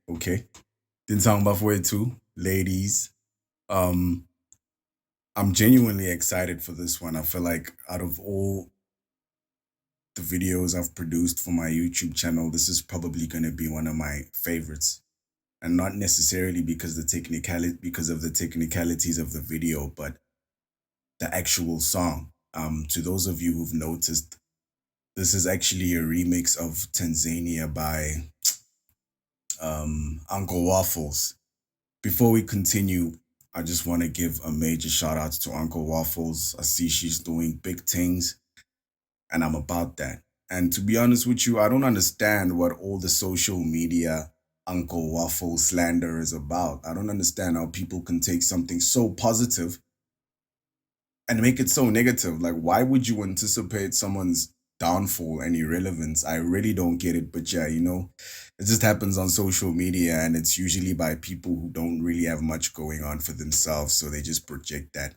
Okay. Didn't sound too, ladies. Um, I'm genuinely excited for this one. I feel like out of all the videos I've produced for my YouTube channel, this is probably going to be one of my favorites. And not necessarily because of the technicalities of the video, but the actual song. To those of you who've noticed, this is actually a remix of Tanzania by Uncle Waffles. Before we continue, I just want to give a major shout out to Uncle Waffles. I see she's doing big things, and I'm about that. And to be honest with you, I don't understand what all the social media Uncle Waffles slander is about. I don't understand how people can take something so positive and make it so negative. Like, why would you anticipate someone's downfall and irrelevance? I really don't get it. But yeah, it just happens on social media, and it's usually by people who don't really have much going on for themselves. So they just project that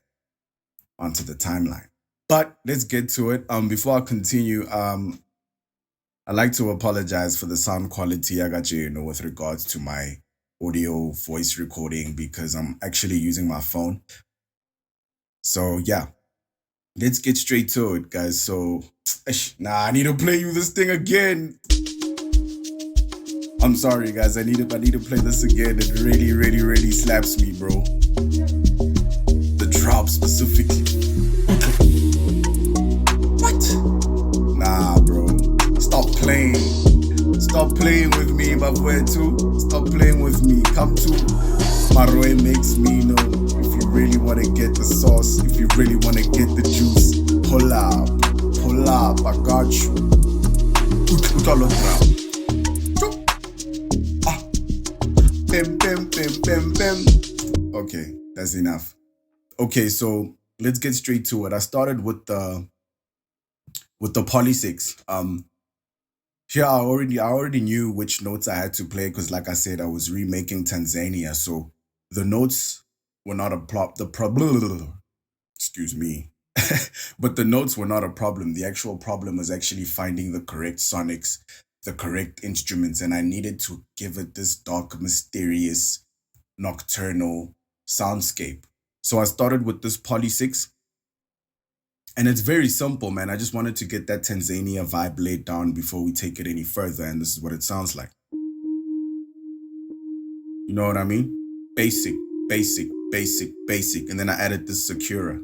onto the timeline. But let's get to it. Before I continue, I'd like to apologize for the sound quality I got with regards to my audio voice recording because I'm actually using my phone. So yeah, let's get straight to it, guys. So, I need to play you this thing again. I'm sorry, guys. I need to play this again. It really, really, really slaps me, bro. The drop specifically. What? Nah, bro. Stop playing. Stop playing with me, my boy too. Stop playing with me. Come to Maroe makes me know. If you really wanna get the sauce, if you really wanna get the juice, pull up, I got you. Ah, okay, that's enough. Okay, so let's get straight to it. I started with the poly six. Here I already knew which notes I had to play because, like I said, I was remaking Tanzania, so the notes were not the problem. Excuse me. But the notes were not a problem. The actual problem was actually finding the correct sonics, the correct instruments, and I needed to give it this dark, mysterious, nocturnal soundscape. So I started with this Poly 6, and it's very simple, man. I just wanted to get that Tanzania vibe laid down before we take it any further, and this is what it sounds like. You know what I mean? Basic, basic. And then I added this Sakura.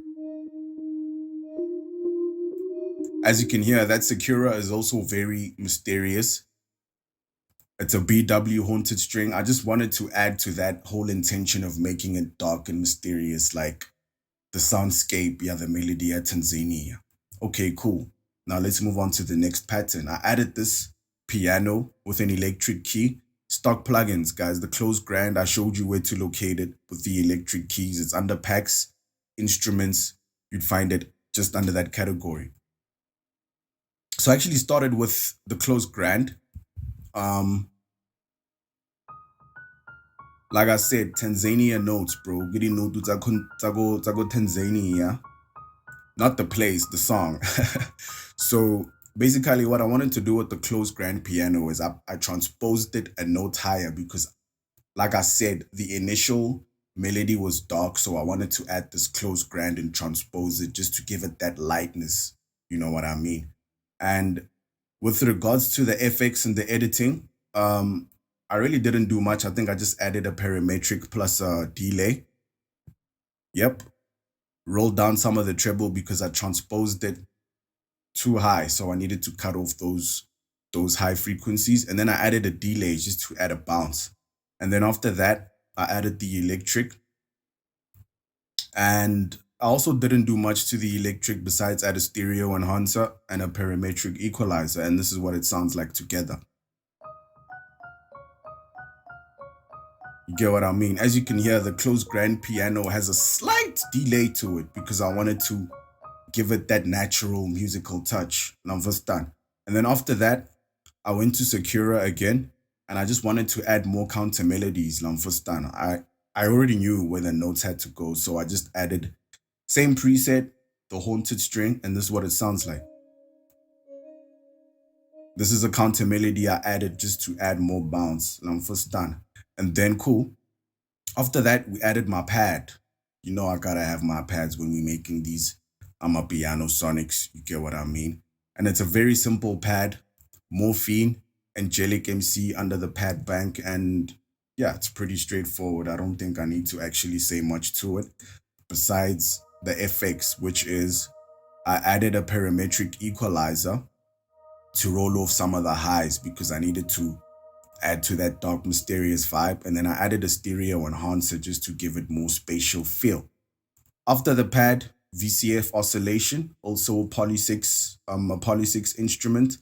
As you can hear, that Sakura is also very mysterious. It's a BW haunted string. I just wanted to add to that whole intention of making it dark and mysterious, like the soundscape, yeah, the melody at Tanzania. Okay, cool. Now let's move on to the next pattern. I added this piano with an electric key. Stock plugins, guys. The closed grand, I showed you where to locate it with the electric keys. It's under packs, instruments. You'd find it just under that category. So I actually started with the closed grand. Um, like I said, Tanzania notes, bro. Gidi note tago Tanzania. Not the place, the song. So basically what I wanted to do with the closed grand piano is I transposed it a note higher because, like I said, the initial melody was dark, so I wanted to add this closed grand and transpose it just to give it that lightness. You know what I mean? And with regards to the FX and the editing, I really didn't do much. I think I just added a parametric plus a delay. Yep. Rolled down some of the treble because I transposed it too high. So I needed to cut off those high frequencies. And then I added a delay just to add a bounce. And then after that, I added the electric. And I also didn't do much to the electric besides add a stereo enhancer and a parametric equalizer. And this is what it sounds like together. You get what I mean? As you can hear, the closed grand piano has a slight delay to it because I wanted to give it that natural musical touch. Understand? And then after that, I went to Sakura again, and I just wanted to add more counter melodies. Understand? I already knew where the notes had to go, so I just added same preset, the haunted string, and this is what it sounds like. This is a counter melody I added just to add more bounce. Lang first done. And then cool. After that, we added my pad. You know I gotta have my pads when we're making these Amapiano sonics. You get what I mean? And it's a very simple pad, morphine, angelic MC under the pad bank, and yeah, it's pretty straightforward. I don't think I need to actually say much to it. Besides the FX, which is I added a parametric equalizer to roll off some of the highs because I needed to add to that dark mysterious vibe, and then I added a stereo enhancer just to give it more spatial feel. After the pad, VCF oscillation, also a poly 6 instrument.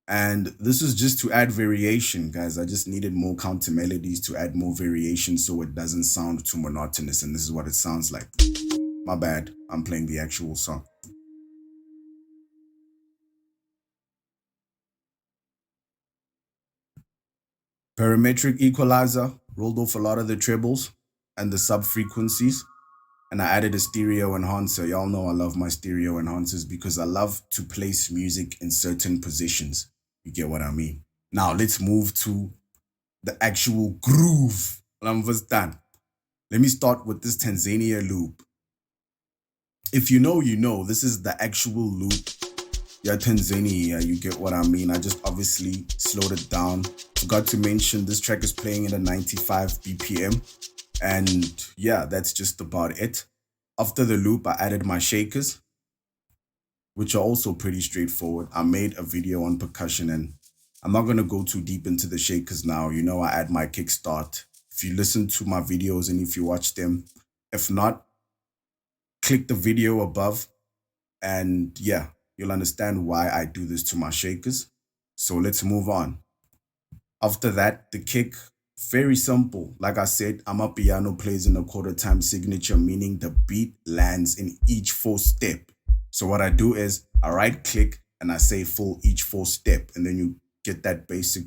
And this is just to add variation, guys. I just needed more counter melodies to add more variation so it doesn't sound too monotonous. And this is what it sounds like. My bad, I'm playing the actual song. Parametric equalizer rolled off a lot of the trebles and the sub frequencies, and I added a stereo enhancer. Y'all know I love my stereo enhancers because I love to place music in certain positions. You get what I mean? Now let's move to the actual groove. Understand? Let me start with this Tanzania loop. If you know, you know. This is the actual loop. Yeah, Tanzania, you get what I mean. I just obviously slowed it down. Forgot to mention this track is playing at a 95 BPM. And yeah, that's just about it. After the loop, I added my shakers, which are also pretty straightforward. I made a video on percussion, and I'm not going to go too deep into the shakers now. You know, I add my kickstart. If you listen to my videos and if you watch them, if not, click the video above, and yeah, you'll understand why I do this to my shakers. So let's move on. After that, the kick, very simple. Like I said, Amapiano plays in a quarter time signature, meaning the beat lands in each full step. So what I do is I right click and I say full each full step, and then you get that basic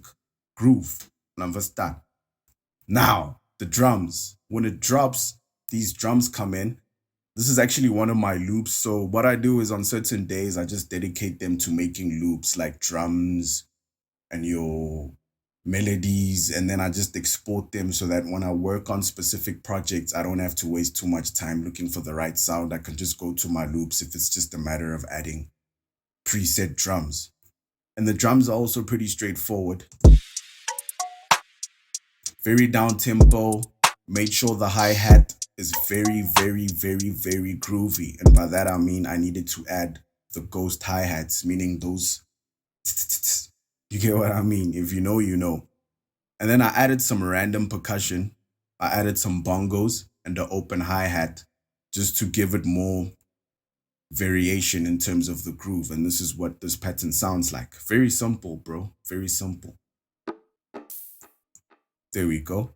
groove. Number start. Now, the drums. When it drops, these drums come in. This is actually one of my loops. So what I do is on certain days, I just dedicate them to making loops like drums, and your melodies, and then I just export them so that when I work on specific projects, I don't have to waste too much time looking for the right sound. I can just go to my loops if it's just a matter of adding preset drums. And the drums are also pretty straightforward. Very down tempo. Made sure the hi-hat is very, very, very, very groovy. And by that I mean I needed to add the ghost hi-hats, meaning those you get what I mean. If you know, you know. And then I added some random percussion. I added some bongos and the open hi-hat just to give it more variation in terms of the groove. And this is what this pattern sounds like. Very simple, bro. Very simple. There we go.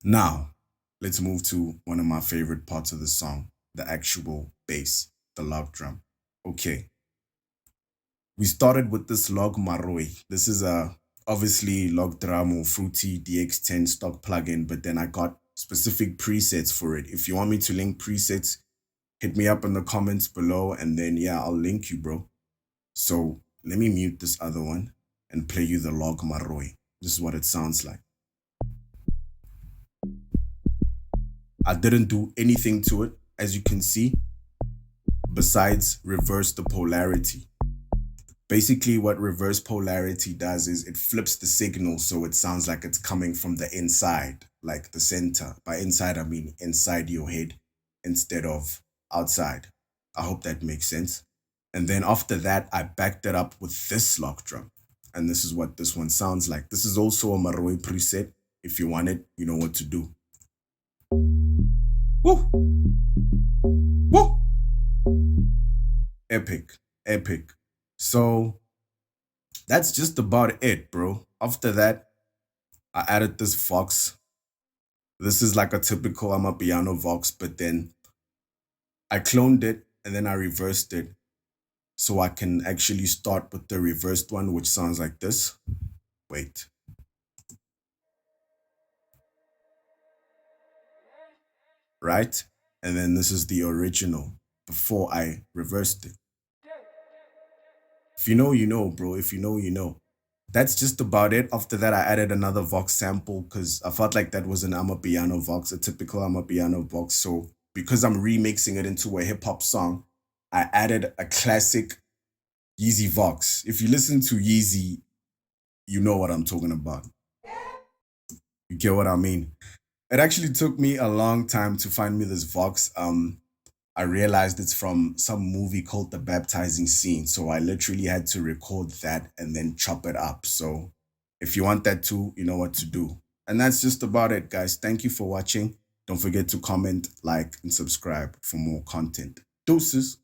Now, let's move to one of my favorite parts of the song, the actual bass, the log drum. Okay. We started with this log maroi. This is a obviously log drum or fruity DX10 stock plugin, but then I got specific presets for it. If you want me to link presets, hit me up in the comments below, and then yeah, I'll link you, bro. So let me mute this other one and play you the log maroi. This is what it sounds like. I didn't do anything to it, as you can see, besides reverse the polarity. Basically, what reverse polarity does is it flips the signal so it sounds like it's coming from the inside, like the center. By inside, I mean inside your head instead of outside. I hope that makes sense. And then after that, I backed it up with this lock drum. And this is what this one sounds like. This is also a Maroi preset. If you want it, you know what to do. Woo! Woo! Epic, epic. So that's just about it, bro. After that, I added this Vox. This is like a typical Amapiano Vox, but then I cloned it and then I reversed it so I can actually start with the reversed one, which sounds like this. Wait. Right? And then this is the original before I reversed it. If you know, you know, bro. If you know, you know. That's just about it. After that, I added another Vox sample because I felt like that was an Amapiano Vox, a typical Amapiano Vox. So because I'm remixing it into a hip hop song, I added a classic Yeezy Vox. If you listen to Yeezy, you know what I'm talking about. You get what I mean? It actually took me a long time to find me this Vox. I realized it's from some movie called The Baptizing Scene. So I literally had to record that and then chop it up. So if you want that too, you know what to do. And that's just about it, guys. Thank you for watching. Don't forget to comment, like, and subscribe for more content. Deuces.